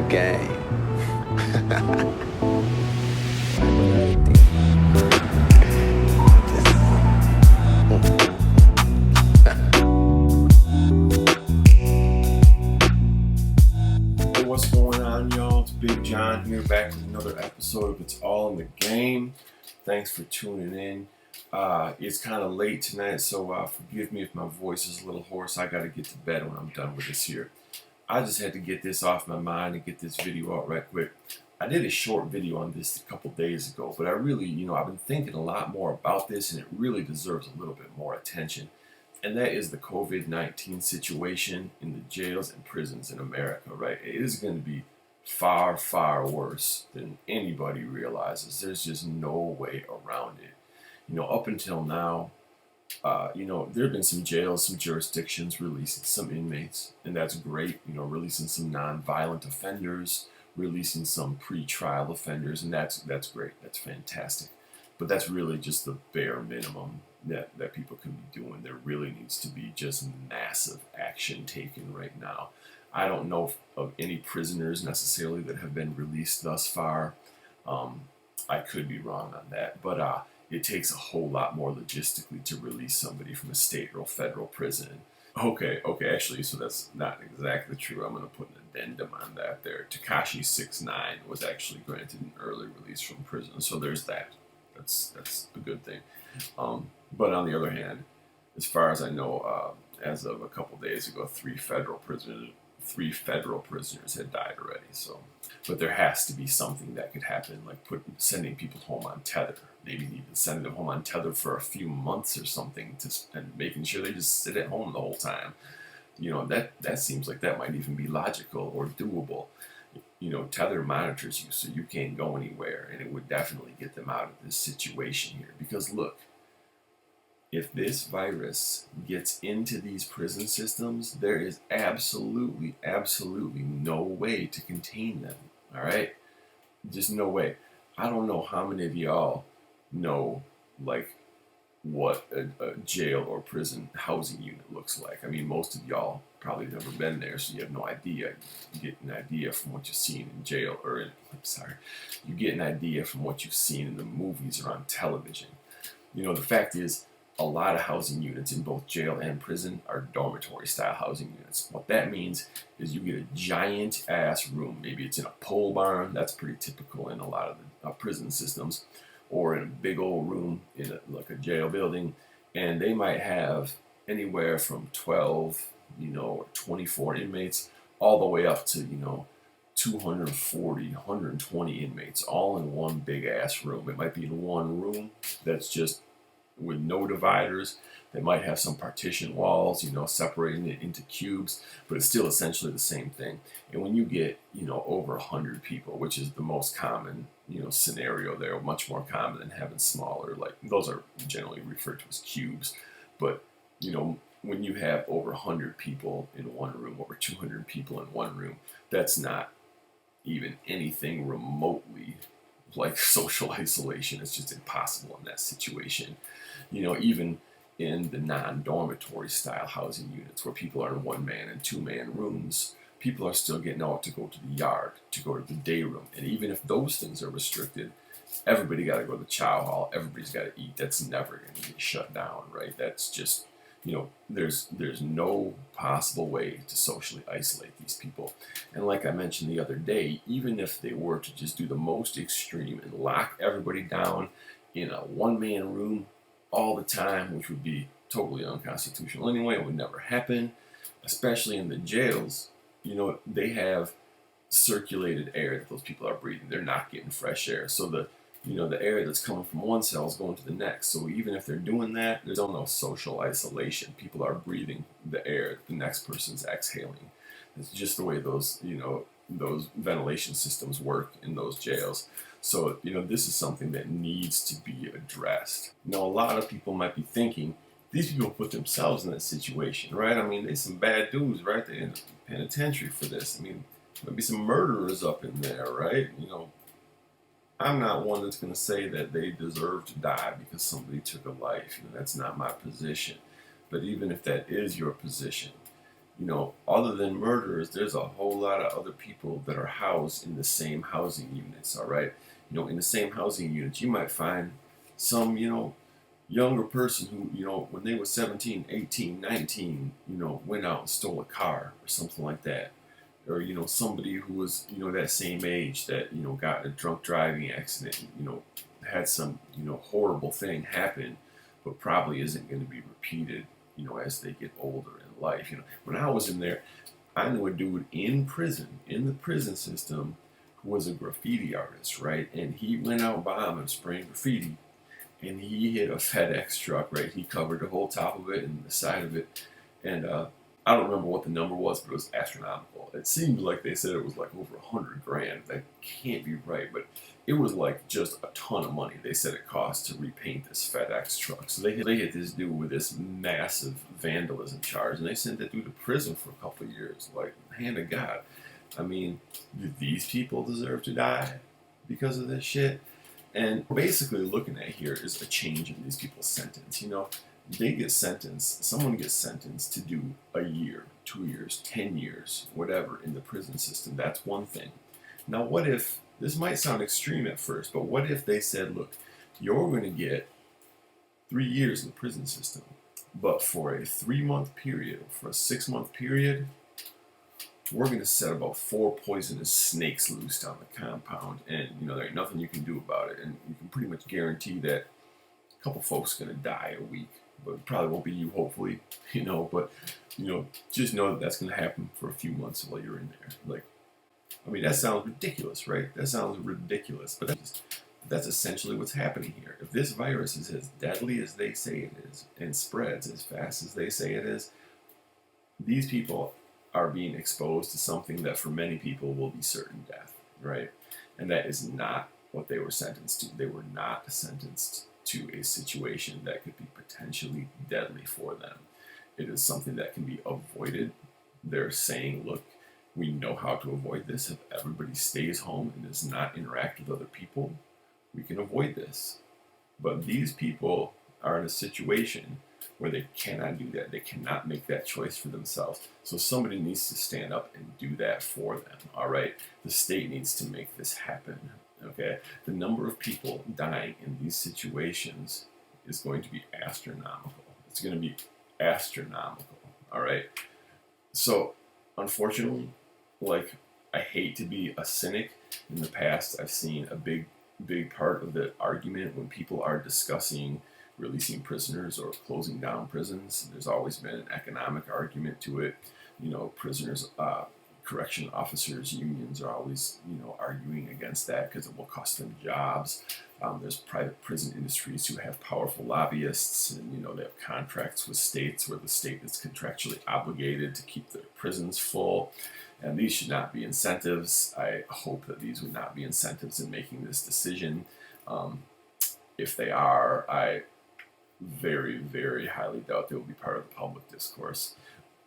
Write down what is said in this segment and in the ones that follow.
game. Hey, what's going on, y'all? It's Big John here, back with another episode of It's All in the Game. Thanks for tuning in. It's kind of late tonight, so forgive me if my voice is a little hoarse. I got to get to bed when I'm done with this here. I just had to get this off my mind and get this video out right quick. I did a short video on this a couple days ago, but I really, I've been thinking a lot more about this, and it really deserves a little bit more attention. And that is the COVID-19 situation in the jails and prisons in America, right? It is going to be far, far worse than anybody realizes. There's just no way around it. Up until now, there have been some jails, some jurisdictions releasing some inmates, and that's great. Releasing some non-violent offenders, releasing some pre-trial offenders, and that's great. That's fantastic. But that's really just the bare minimum that people can be doing. There really needs to be just massive action taken right now. I don't know of any prisoners necessarily that have been released thus far. I could be wrong on that, but it takes a whole lot more logistically to release somebody from a state or federal prison. Okay, actually, so that's not exactly true. I'm going to put an addendum on that there. Tekashi 6ix9ine was actually granted an early release from prison, so there's that. That's a good thing. But on the other hand, as far as I know, as of a couple days ago, three federal prisoners had died already. So, but there has to be something that could happen, like sending people home on tether, maybe even sending them home on tether for a few months or something, and making sure they just sit at home the whole time. That seems like that might even be logical or doable. Tether monitors you, so you can't go anywhere, and it would definitely get them out of this situation here. Because look, if this virus gets into these prison systems, there is absolutely no way to contain them. All right? Just no way. I don't know how many of y'all know, like, what a jail or prison housing unit looks like. I mean, most of y'all probably never been there, so you have no idea. You get an idea from what you've seen in jail, you get an idea from what you've seen in the movies or on television. The fact is, a lot of housing units in both jail and prison are dormitory style housing units. What that means is you get a giant ass room. Maybe it's in a pole barn. That's pretty typical in a lot of the prison systems. Or in a big old room in a jail building, and they might have anywhere from 12, 24 inmates, all the way up to 240, 120 inmates, all in one big ass room. It might be in one room that's just with no dividers. They might have some partition walls, separating it into cubes, but it's still essentially the same thing. And when you get, over 100 people, which is the most common, scenario there, much more common than having smaller, like those are generally referred to as cubes. But, when you have over 100 people in one room, over 200 people in one room, that's not even anything remotely like social isolation. It's just impossible in that situation. Even in the non-dormitory style housing units where people are in one-man and two-man rooms, people are still getting out to go to the yard, to go to the day room. And even if those things are restricted, everybody got to go to the chow hall. Everybody's got to eat. That's never going to get shut down, right? That's just, there's no possible way to socially isolate these people. And like I mentioned the other day, even if they were to just do the most extreme and lock everybody down in a one-man room all the time, which would be totally unconstitutional anyway, it would never happen, especially in the jails. They have circulated air that those people are breathing. They're not getting fresh air. So the air that's coming from one cell is going to the next. So even if they're doing that, there's no social isolation. People are breathing the air that the next person's exhaling. It's just the way those ventilation systems work in those jails. So, this is something that needs to be addressed. A lot of people might be thinking, these people put themselves in that situation, right? I mean, there's some bad dudes, right? They're in the penitentiary for this. I mean, maybe some murderers up in there, right? I'm not one that's going to say that they deserve to die because somebody took a life. That's not my position. But even if that is your position, Other than murderers, there's a whole lot of other people that are housed in the same housing units, all right? In the same housing units, you might find some, younger person who, when they were 17, 18, 19, went out and stole a car or something like that. Or, somebody who was, that same age that, got in a drunk driving accident, and, had some, horrible thing happen, but probably isn't going to be repeated, as they get older in life. When I was in there, I knew a dude in prison, in the prison system, who was a graffiti artist, right? And he went out bombing, spraying graffiti, and he hit a FedEx truck, right? He covered the whole top of it and the side of it, and I don't remember what the number was, but it was astronomical. It seemed like they said it was like over 100 grand. That can't be right, but it was like just a ton of money they said it cost to repaint this FedEx truck. So they hit this dude with this massive vandalism charge, and they sent that dude to prison for a couple of years. Like, hand of God. I mean, do these people deserve to die because of this shit? And what we're basically looking at here is a change in these people's sentence. They get sentenced, someone gets sentenced to do a year, 2 years, 10 years, whatever in the prison system. That's one thing. Now, what if, this might sound extreme at first, but what if they said, look, you're going to get 3 years in the prison system, but for a 3-month period, for a 6-month period, we're going to set about 4 poisonous snakes loose down the compound, and there ain't nothing you can do about it, and you can pretty much guarantee that a couple folks are going to die a week, but it probably won't be you, hopefully, but just know that that's going to happen for a few months while you're in there. Like, I mean, that sounds ridiculous, right? That sounds ridiculous, but that's essentially what's happening here. If this virus is as deadly as they say it is and spreads as fast as they say it is, these people are being exposed to something that for many people will be certain death, right? And that is not what they were sentenced to. They were not sentenced to a situation that could be potentially deadly for them. It is something that can be avoided. They're saying, look, we know how to avoid this. If everybody stays home and does not interact with other people, we can avoid this. But these people are in a situation where they cannot do that. They cannot make that choice for themselves. So somebody needs to stand up and do that for them, all right? The state needs to make this happen, okay? The number of people dying in these situations is going to be astronomical. It's going to be astronomical, all right? So, unfortunately, I hate to be a cynic. In the past, I've seen a big part of the argument when people are discussing releasing prisoners or closing down prisons. There's always been an economic argument to it. Prisoners, correction officers unions are always, arguing against that because it will cost them jobs. There's private prison industries who have powerful lobbyists, and they have contracts with states where the state is contractually obligated to keep their prisons full. And these should not be incentives. I hope that these would not be incentives in making this decision. If they are, I very, very highly doubt they will be part of the public discourse.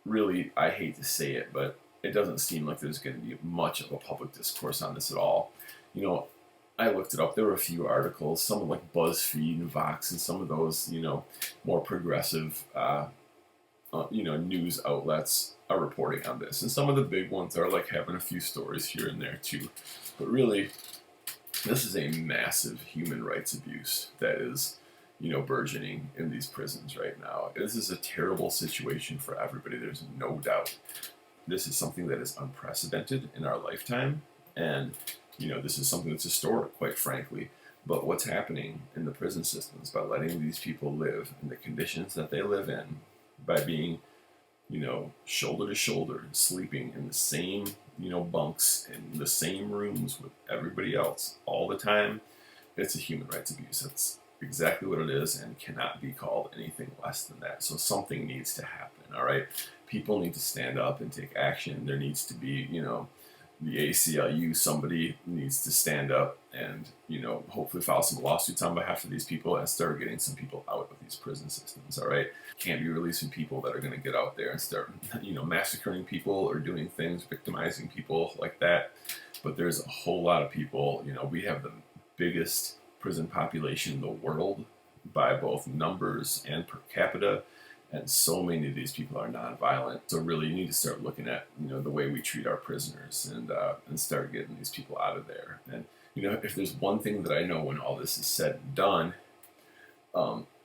Really, I hate to say it, but it doesn't seem like there's going to be much of a public discourse on this at all. I looked it up. There were a few articles, some like BuzzFeed and Vox, and some of those, more progressive, news outlets are reporting on this. And some of the big ones are like having a few stories here and there too. But really, this is a massive human rights abuse that is, burgeoning in these prisons right now. This is a terrible situation for everybody. There's no doubt. This is something that is unprecedented in our lifetime. And, this is something that's historic, quite frankly. But what's happening in the prison systems by letting these people live in the conditions that they live in, by being, shoulder to shoulder, sleeping in the same, bunks, in the same rooms with everybody else all the time, it's a human rights abuse. That's exactly what it is and cannot be called anything less than that. So something needs to happen, all right? People need to stand up and take action. There needs to be, the ACLU, somebody needs to stand up and, hopefully file some lawsuits on behalf of these people and start getting some people out of these prison systems, all right? Can't be releasing people that are going to get out there and start, massacring people or doing things, victimizing people like that. But there's a whole lot of people, we have the biggest prison population in the world by both numbers and per capita. and so many of these people are nonviolent. So really, you need to start looking at, you know, the way we treat our prisoners, and start getting these people out of there. And you know, if there's one thing that I know when all this is said and done,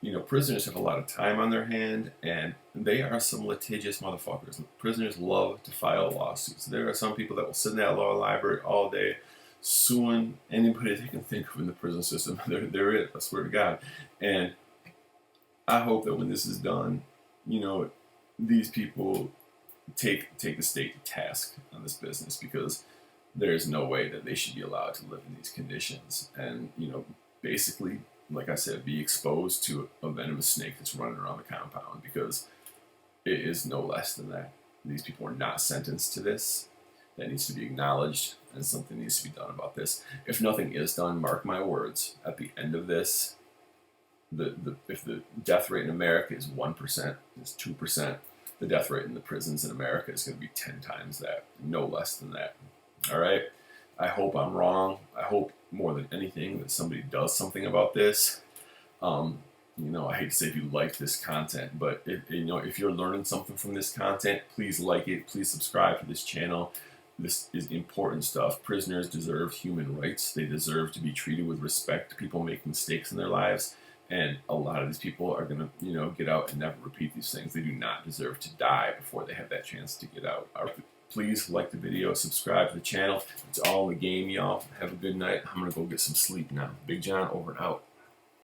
you know, prisoners have a lot of time on their hand, and they are some litigious motherfuckers. Prisoners love to file lawsuits. There are some people that will sit in that law library all day, suing anybody they can think of in the prison system. They're it, I swear to God. And I hope that when this is done, you know, these people take the state to task on this business, because there is no way that they should be allowed to live in these conditions. And, you know, basically, like I said, be exposed to a venomous snake that's running around the compound, because it is no less than that. These people are not sentenced to this. That needs to be acknowledged, and something needs to be done about this. If nothing is done, mark my words, at the end of this, if the death rate in America is 1%, is 2%, the death rate in the prisons in America is going to be 10 times that, no less than that. All right? I hope I'm wrong. I hope more than anything that somebody does something about this. You know, I hate to say if you like this content, but you know, if you're learning something from this content, please like it. Please subscribe to this channel. This is important stuff. Prisoners deserve human rights. They deserve to be treated with respect. People make mistakes in their lives, and a lot of these people are going to, you know, get out and never repeat these things. They do not deserve to die before they have that chance to get out. Please like the video, subscribe to the channel. It's all in the game, y'all. Have a good night. I'm going to go get some sleep now. Big John, over and out.